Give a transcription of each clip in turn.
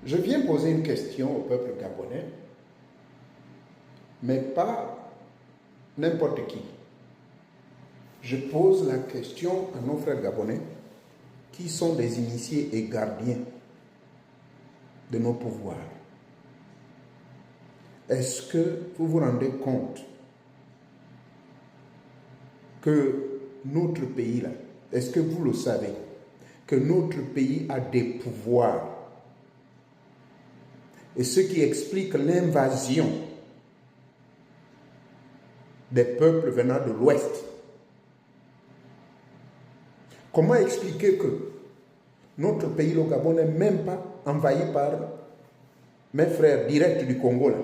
Je viens poser une question au peuple gabonais, mais pas n'importe qui. Je pose la question à nos frères gabonais qui sont des initiés et gardiens de nos pouvoirs. Est-ce que vous vous rendez compte que notre pays, là, est-ce que vous le savez, que notre pays a des pouvoirs? Et ce qui explique l'invasion des peuples venant de l'Ouest. Comment expliquer que notre pays, le Gabon, n'est même pas envahi par mes frères directs du Congo là?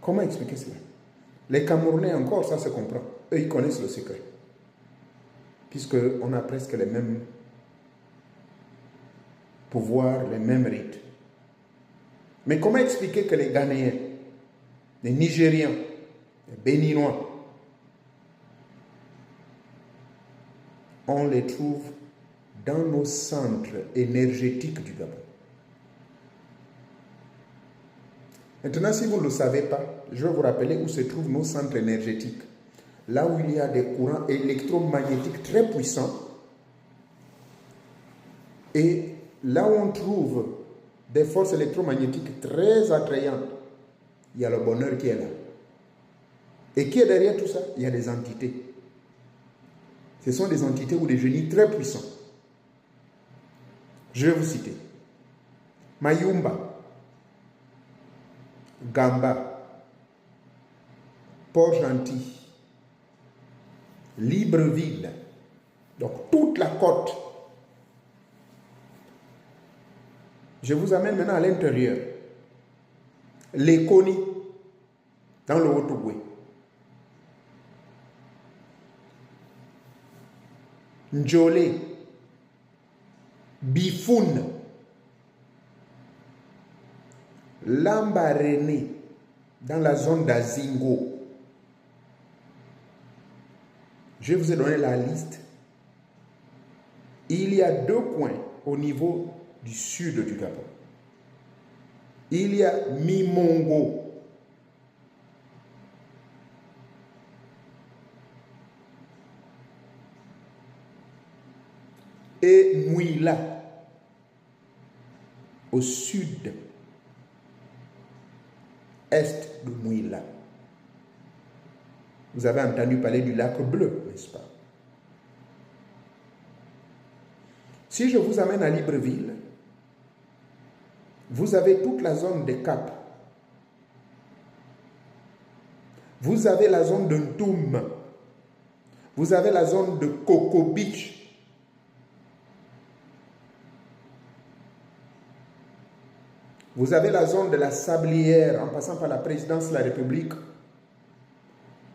Comment expliquer cela? Les Camerounais encore, ça se comprend. Eux, ils connaissent le secret. Puisqu'on a presque les mêmes pouvoirs, les mêmes rites. Mais comment expliquer que les Ghanéens, les Nigériens, les Béninois, on les trouve dans nos centres énergétiques du Gabon? Maintenant, si vous ne le savez pas, je vais vous rappeler où se trouvent nos centres énergétiques. Là où il y a des courants électromagnétiques très puissants et là où on trouve des forces électromagnétiques très attrayantes, il y a le bonheur qui est là. Et qui est derrière tout ça? Il y a des entités. Ce sont des entités ou des génies très puissants. Je vais vous citer. Mayumba, Gamba, Port-Gentil, Libreville, donc toute la côte. Je vous amène maintenant à l'intérieur. Lekoni, dans le Haut-Ogooué. Ndjolé, Bifoun, Lambaréné, dans la zone d'Azingo. Je vous ai donné la liste. Il y a 2 coins au niveau du sud du Gabon. Il y a Mimongo. Et Mouila, au sud, est de Mouila. Vous avez entendu parler du lac bleu, n'est-ce pas? Si je vous amène à Libreville, vous avez toute la zone des Caps. Vous avez la zone de Ntoum. Vous avez la zone de Coco Beach. Vous avez la zone de la Sablière, en passant par la présidence de la République,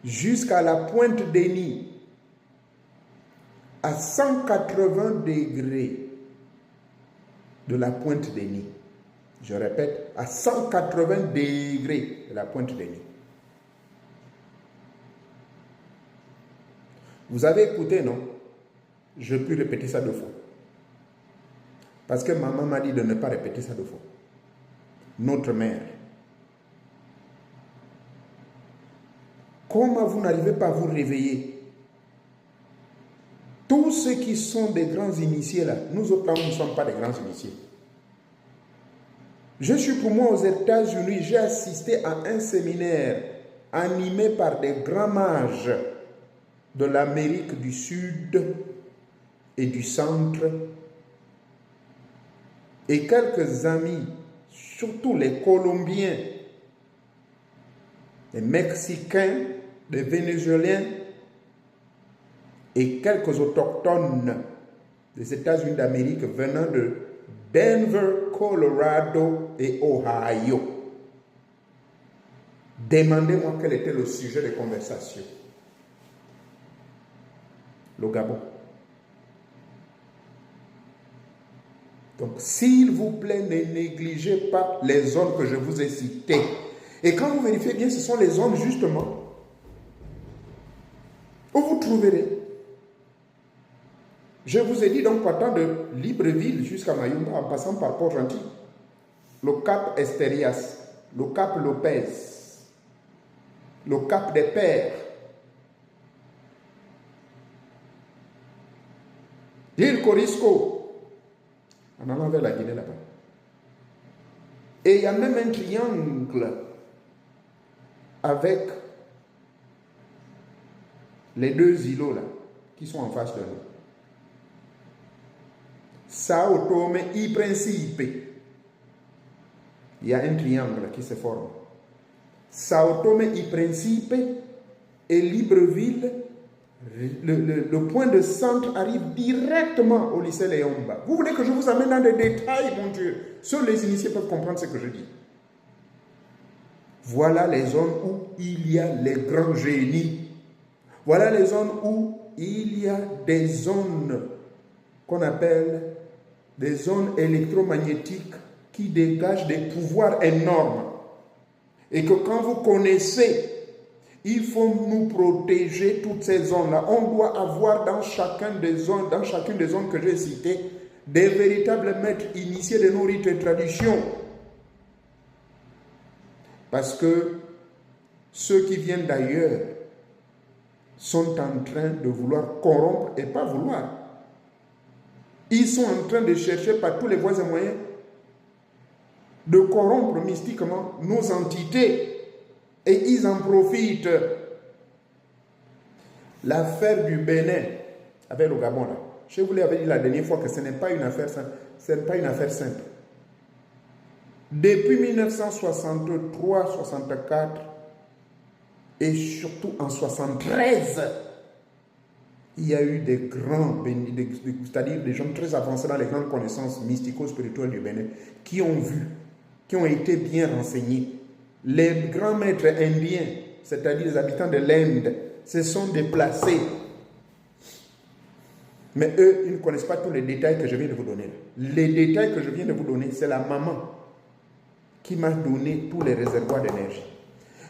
jusqu'à la Pointe Denis, à 180 degrés de la Pointe Denis. Je répète, à 180 degrés de la Pointe Denis. Vous avez écouté, non? Je peux répéter ça 2 fois. Parce que maman m'a dit de ne pas répéter ça 2 fois. Notre mère. Comment vous n'arrivez pas à vous réveiller? Tous ceux qui sont des grands initiés là, nous autres là, nous ne sommes pas des grands initiés. Je suis pour moi aux États-Unis, j'ai assisté à un séminaire animé par des grands mages de l'Amérique du Sud et du Centre et quelques amis, surtout les Colombiens, les Mexicains, les Vénézuéliens et quelques autochtones des États-Unis d'Amérique venant de Denver, Colorado et Ohio. Demandez-moi quel était le sujet de conversation. Le Gabon. Donc, s'il vous plaît, ne négligez pas les zones que je vous ai citées. Et quand vous vérifiez bien, ce sont les zones justement où vous trouverez Je vous ai dit donc partant de Libreville jusqu'à Mayumba, en passant par Port-Gentil, le cap Esterias, le cap Lopez, le cap des Pères, l'île Corisco, en allant vers la Guinée là-bas. Et il y a même un triangle avec les deux îlots là, qui sont en face de nous. Sao Tome y Principe. Il y a un triangle qui se forme. Sao Tome y Principe et Libreville, le point de centre arrive directement au lycée Léomba. Vous voulez que je vous amène dans des détails, mon Dieu? Seuls les initiés peuvent comprendre ce que je dis. Voilà les zones où il y a les grands génies. Voilà les zones où il y a des zones qu'on appelle des zones électromagnétiques qui dégagent des pouvoirs énormes. Et que quand vous connaissez, il faut nous protéger toutes ces zones-là. On doit avoir dans chacune des zones que j'ai citées, des véritables maîtres initiés de nos rites et traditions. Parce que ceux qui viennent d'ailleurs sont en train de vouloir corrompre et pas vouloir. Ils sont en train de chercher par tous les voies et moyens de corrompre mystiquement nos entités. Et ils en profitent. L'affaire du Bénin avec le Gabon là. Je vous l'avais dit la dernière fois que ce n'est pas une affaire simple. Ce n'est pas une affaire simple. Depuis 1963-64 et surtout en 1973, il y a eu des grands, c'est-à-dire des gens très avancés dans les grandes connaissances mystico-spirituelles du Bénin, qui ont vu, qui ont été bien renseignés. Les grands maîtres indiens, c'est-à-dire les habitants de l'Inde, se sont déplacés. Mais eux, ils ne connaissent pas tous les détails que je viens de vous donner. Les détails que je viens de vous donner, c'est la maman qui m'a donné tous les réservoirs d'énergie.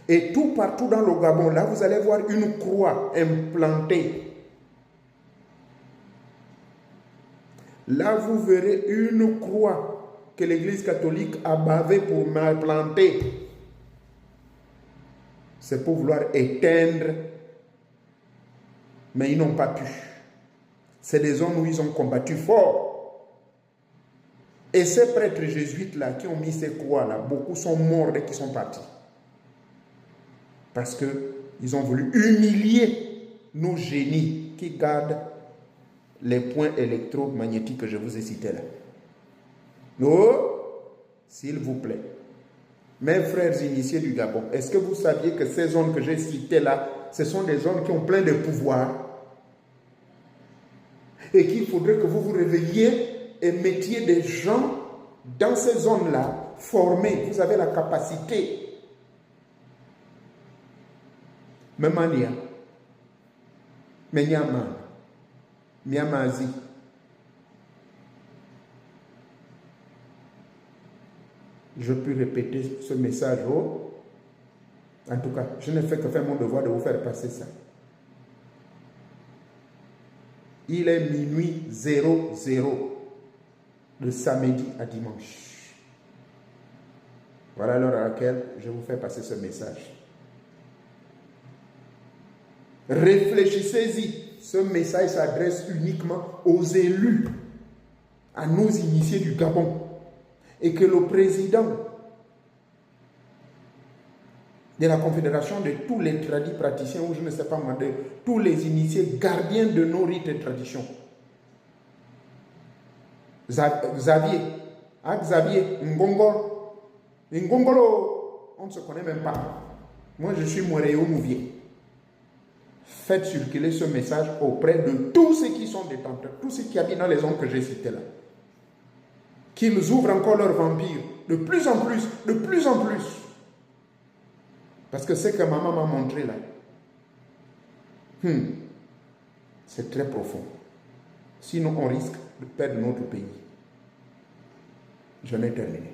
Et tout partout dans le Gabon, là, vous allez voir une croix implantée. Là, vous verrez une croix que l'Église catholique a bavée pour m'implanter. C'est pour vouloir éteindre, mais ils n'ont pas pu. C'est des zones où ils ont combattu fort. Et ces prêtres jésuites-là qui ont mis ces croix-là, beaucoup sont morts dès qu'ils sont partis. Parce qu'ils ont voulu humilier nos génies qui gardent les points électromagnétiques que je vous ai cités là. Oh, s'il vous plaît. Mes frères initiés du Gabon, est-ce que vous saviez que ces zones que j'ai citées là, ce sont des zones qui ont plein de pouvoir et qu'il faudrait que vous vous réveilliez et mettiez des gens dans ces zones-là, formés. Vous avez la capacité. Memania, Menyaman, Miamazi. Je peux répéter ce message. En tout cas, je ne fais que faire mon devoir de vous faire passer ça. Il est minuit 00 de samedi à dimanche. Voilà l'heure à laquelle je vous fais passer ce message. Réfléchissez-y. Ce message s'adresse uniquement aux élus, à nos initiés du Gabon. Et que le président de la Confédération de tous les tradis praticiens, ou je ne sais pas moi, de tous les initiés gardiens de nos rites et traditions, Xavier, Ngongolo, on ne se connaît même pas. Moi, je suis Moréo Mouvier. Faites circuler ce message auprès de tous ceux qui sont détenteurs, tous ceux qui habitent dans les zones que j'ai citées là. Qu'ils ouvrent encore leur vampire, de plus en plus, de plus en plus. Parce que ce que maman m'a montré là, c'est très profond. Sinon, on risque de perdre notre pays. Je n'ai terminé.